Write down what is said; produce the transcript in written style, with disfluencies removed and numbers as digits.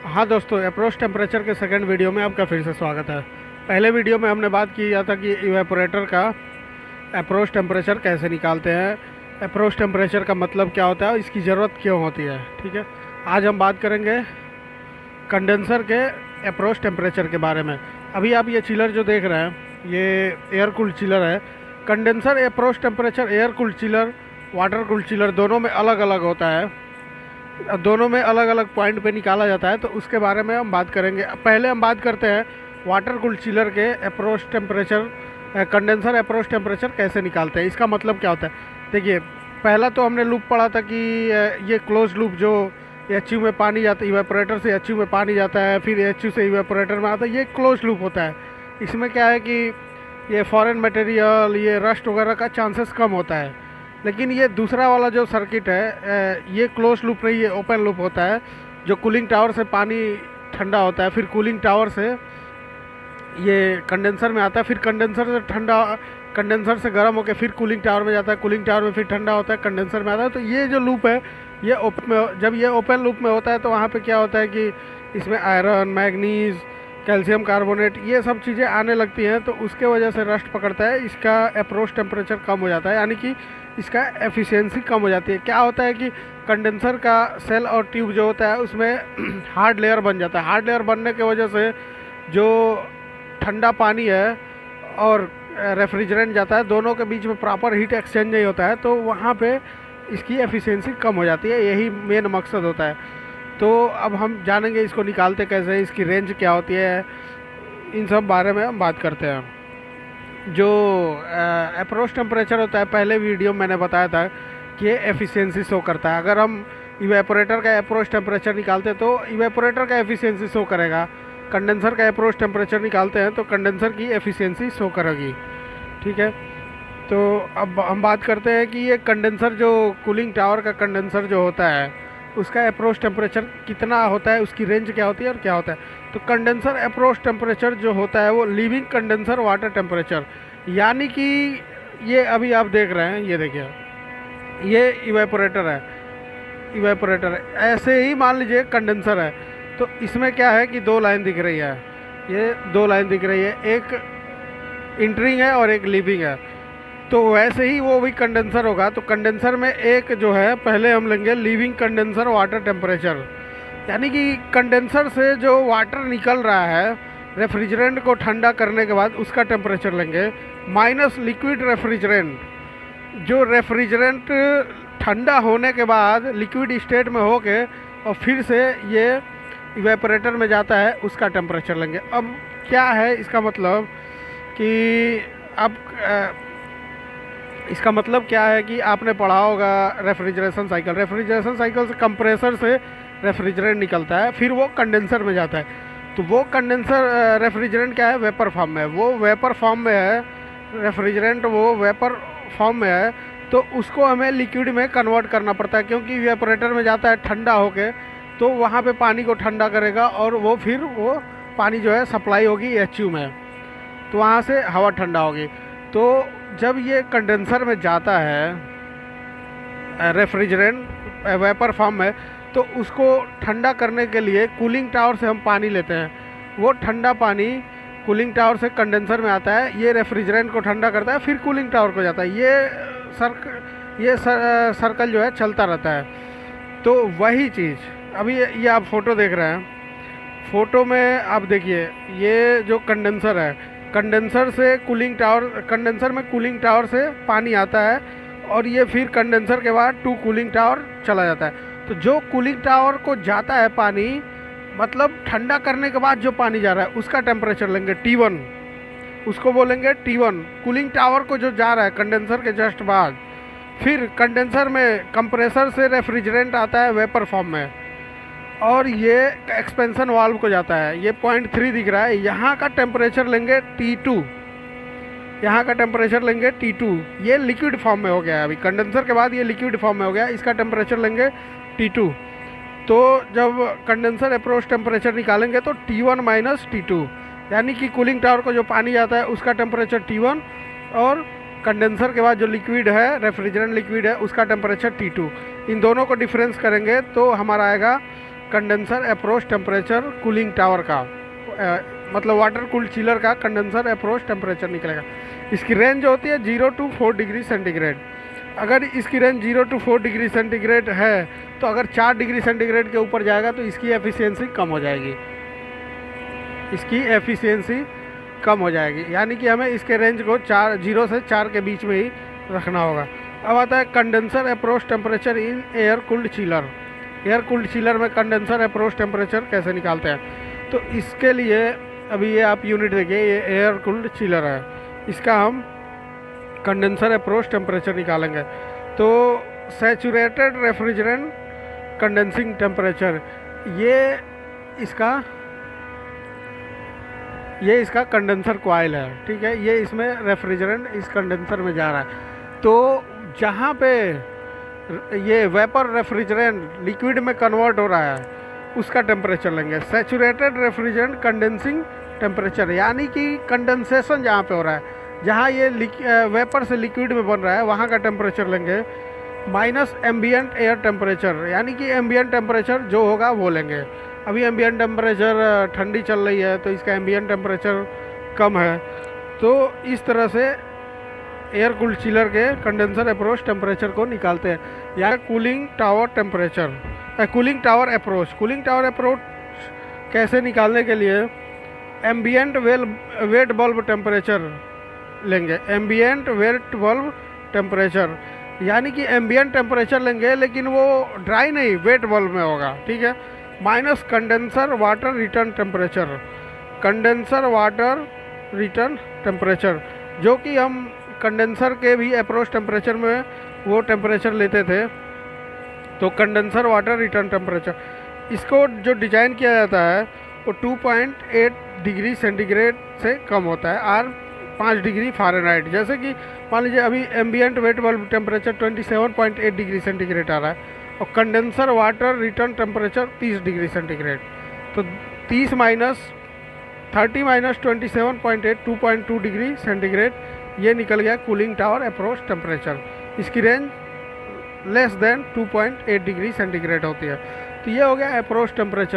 हाँ दोस्तों, approach temperature के सेकंड वीडियो में आपका फिर से स्वागत है। पहले वीडियो में हमने बात किया था कि इवेपोरेटर का अप्रोच टेम्परेचर कैसे निकालते हैं, अप्रोच टेम्परेचर का मतलब क्या होता है और इसकी ज़रूरत क्यों होती है। ठीक है, आज हम बात करेंगे कंडेंसर के अप्रोच टेम्परेचर के बारे में। अभी आप ये चिलर जो देख रहे हैं, ये एयर कूल्ड चिलर है। Condenser approach temperature air cooled chiller, water cooled chiller दोनों में अलग अलग होता है, दोनों में अलग अलग पॉइंट पे निकाला जाता है। तो उसके बारे में हम बात करेंगे। पहले हम बात करते हैं वाटर कूल्ड चिलर के approach temperature, condenser approach temperature कैसे निकालते हैं, इसका मतलब क्या होता है। देखिए, पहला तो हमने लूप पढ़ा था कि ये क्लोज लूप जो एचयू में पानी जाता है, इवेपोरेटर से एचयू में पानी जाता है, फिर एचयू से इवेपोरेटर में आता है, ये क्लोज लूप होता है। इसमें क्या है कि ये फॉरेन मटेरियल, ये रस्ट वगैरह का चांसेस कम होता है। लेकिन ये दूसरा वाला जो सर्किट है, ये क्लोज लूप नहीं, ये ओपन लूप होता है। जो कूलिंग टावर से पानी ठंडा होता है, फिर कूलिंग टावर से ये कंडेंसर में आता है, फिर कंडेंसर से ठंडा, कंडेंसर से गर्म होकर फिर कूलिंग टावर में जाता है, कूलिंग टावर में फिर ठंडा होता है, कंडेंसर में आता है। तो ये जो लूप है, ये जब ये ओपन लूप में होता है तो वहाँ पे क्या होता है कि इसमें आयरन, मैग्नीज, कैल्शियम कार्बोनेट, ये सब चीज़ें आने लगती हैं। तो उसके वजह से रस्ट पकड़ता है, इसका अप्रोच टेम्परेचर कम हो जाता है, यानी कि इसका एफिशिएंसी कम हो जाती है। क्या होता है कि कंडेंसर का सेल और ट्यूब जो होता है उसमें हार्ड लेयर बन जाता है। हार्ड लेयर बनने की वजह से जो ठंडा पानी है और रेफ्रिजरेंट जाता है, दोनों के बीच में प्रॉपर हीट एक्सचेंज नहीं होता है, तो वहाँ पे इसकी एफिशिएंसी कम हो जाती है। यही मेन मकसद होता है। तो अब हम जानेंगे इसको निकालते कैसे हैं, इसकी रेंज क्या होती है, इन सब बारे में हम बात करते हैं। जो अप्रोच टेम्परेचर होता है, पहले वीडियो में मैंने बताया था कि ये एफिशिएंसी शो करता है। अगर हम इवेपोरेटर का अप्रोच टेम्परेचर निकालते हैं तो इवेपोरेटर का एफिशिएंसी शो करेगा, कंडेंसर का अप्रोच टेम्परेचर निकालते हैं तो कंडेंसर की एफिशिएंसी शो करेगी। ठीक है, तो अब हम बात करते हैं कि ये कंडेंसर, जो कूलिंग टावर का कंडेंसर जो होता है, उसका अप्रोच टेम्परेचर कितना होता है, उसकी रेंज क्या होती है और क्या होता है। तो कंडेंसर अप्रोच टेम्परेचर जो होता है वो लिविंग कंडेंसर वाटर टेम्परेचर, यानी कि ये अभी आप देख रहे हैं, ये देखिए, ये इवेपोरेटर है, इवेपोरेटर है। ऐसे ही मान लीजिए कंडेंसर है, तो इसमें क्या है कि दो लाइन दिख रही है, ये दो लाइन दिख रही है, एक इंटरिंग है और एक लीविंग है। तो वैसे ही वो भी कंडेंसर होगा। तो कंडेंसर में एक जो है, पहले हम लेंगे लीविंग कंडेंसर वाटर टेम्परेचर, यानी कि कंडेंसर से जो वाटर निकल रहा है रेफ्रिजरेंट को ठंडा करने के बाद, उसका टेम्परेचर लेंगे, माइनस लिक्विड रेफ्रिजरेंट, जो रेफ्रिजरेंट ठंडा होने के बाद लिक्विड स्टेट में होके और फिर से ये इवेपोरेटर में जाता है, उसका टेम्परेचर लेंगे। अब क्या है इसका मतलब कि अब इसका मतलब क्या है कि आपने पढ़ा होगा रेफ्रिजरेशन साइकिल। रेफ्रिजरेशन साइकिल से कंप्रेसर से रेफ्रिजरेंट निकलता है, फिर वो कंडेंसर में जाता है। तो वो कंडेंसर रेफ्रिजरेंट क्या है, वेपर फॉर्म में है, वो वेपर फॉर्म में है, रेफ्रिजरेंट वो वेपर फॉर्म में है। तो उसको हमें लिक्विड में कन्वर्ट करना पड़ता है, क्योंकि इवेपोरेटर में जाता है ठंडा होके, तो वहाँ पे पानी को ठंडा करेगा और वो फिर वो पानी जो है सप्लाई होगी एचयू में, तो वहाँ से हवा ठंडा होगी। तो जब ये कंडेंसर में जाता है रेफ्रिजरेंट वेपर फॉर्म में, तो उसको ठंडा करने के लिए कूलिंग टावर से हम पानी लेते हैं। वो ठंडा पानी कूलिंग टावर से कंडेंसर में आता है, ये रेफ्रिजरेंट को ठंडा करता है, फिर कूलिंग टावर को जाता है। ये सर्कल जो है चलता रहता है। तो वही चीज़ अभी ये आप फोटो देख रहे हैं, फ़ोटो में आप देखिए, ये जो कंडेंसर है, कंडेंसर से कूलिंग टावर, कंडेंसर में कूलिंग टावर से पानी आता है और ये फिर कंडेंसर के बाद टू कूलिंग टावर चला जाता है। तो जो कूलिंग टावर को जाता है पानी, मतलब ठंडा करने के बाद जो पानी जा रहा है, उसका टेम्परेचर लेंगे T1, उसको बोलेंगे T1। कूलिंग टावर को जो जा रहा है कंडेंसर के जस्ट बाद, फिर कंडेंसर में कंप्रेसर से रेफ्रिजरेंट आता है वेपर फॉर्म में, और ये एक्सपेंशन वाल्व को जाता है। ये 0.3 दिख रहा है, यहाँ का टेम्परेचर लेंगे T2, यहाँ का टेम्परेचर लेंगे T2। ये लिक्विड फॉर्म में हो गया है, अभी कंडेंसर के बाद ये लिक्विड फॉर्म में हो गया, इसका टेम्परेचर लेंगे T2। तो जब कंडेंसर अप्रोच टेम्परेचर निकालेंगे तो T1 माइनस T2, यानी कि कूलिंग टावर को जो पानी जाता है उसका टेम्परेचर T1, और कंडेंसर के बाद जो लिक्विड है, रेफ्रिजरेंट लिक्विड है, उसका टेम्परेचर T2। इन दोनों को डिफरेंस करेंगे तो हमारा आएगा condenser approach temperature cooling tower का, मतलब वाटर कूल्ड चिलर का कंडेंसर अप्रोच टेम्परेचर निकलेगा। इसकी रेंज होती है 0 to 4 डिग्री सेंटीग्रेड। अगर इसकी रेंज 0 to 4 डिग्री सेंटीग्रेड है तो अगर 4 डिग्री सेंटीग्रेड के ऊपर जाएगा तो इसकी एफिशिएंसी कम हो जाएगी, इसकी एफिशिएंसी कम हो जाएगी। यानी कि हमें इसके रेंज को 0 से 4 के बीच में ही रखना होगा। अब आता है condenser approach temperature in air cooled chiller. Air cooled chiller में कंडेंसर अप्रोच टेम्परेचर कैसे निकालते हैं, तो इसके लिए अभी ये आप यूनिट देखिए, ये एयर कूल्ड चिलर है, इसका हम कंडेंसर अप्रोच टेम्परेचर निकालेंगे। तो सैचुरेटेड रेफ्रिजरेंट कंडेंसिंग टेम्परेचर, ये इसका कंडेंसर कॉइल है, ठीक है। ये इसमें रेफ्रिजरेंट इस कंडेंसर में जा रहा है। तो जहाँ पे ये वेपर रेफ्रिजरेंट लिक्विड में कन्वर्ट हो रहा है उसका टेम्परेचर लेंगे। सैचुरेटेड रेफ्रिजरेंट कंडेंसिंग टेम्परेचर, यानी कि कंडेंसेशन जहाँ पे हो रहा है, जहाँ ये वेपर से लिक्विड में बन रहा है वहाँ का टेम्परेचर लेंगे। माइनस एम्बियंट एयर टेम्परेचर, यानी कि एम्बियंट टेम्परेचर जो होगा वो लेंगे। अभी एम्बियंट टेम्परेचर ठंडी चल रही है तो इसका एम्बियंट टेम्परेचर कम है। तो इस तरह से एयर कूल्ड चिलर के कंडेंसर अप्रोच टेम्परेचर को निकालते हैं। या cooling tower temperature, cooling tower approach. Cooling tower approach कैसे निकालने के लिए एम्बियंट वेट बल्ब टेम्परेचर लेंगे। एम्बियंट वेट बल्ब टेम्परेचर, यानी कि एम्बियंट टेम्परेचर लेंगे लेकिन वो ड्राई नहीं, वेट बल्ब में होगा, ठीक है। Minus condenser water return temperature, condenser water return temperature, जो कि हम कंडेंसर के भी अप्रोच टेम्परेचर में वो टेम्परेचर लेते थे। तो कंडेंसर वाटर रिटर्न टेम्परेचर, इसको जो डिज़ाइन किया जाता है वो 2.8 डिग्री सेंटीग्रेड से कम होता है और 5 डिग्री फ़ारेनहाइट। जैसे कि मान लीजिए अभी ambient wet bulb temperature 27.8 degree centigrade आ रहा है और condenser water return temperature 30 degree centigrade. तो 30 माइनस 30 माइनस 27.8 2.2 डिग्री सेंटीग्रेड, ये निकल गया कूलिंग टावर अप्रोच टेम्परेचर। इसकी range less than 2.8 degree centigrade होती है। तो ये हो गया अप्रोच टेम्परेचर।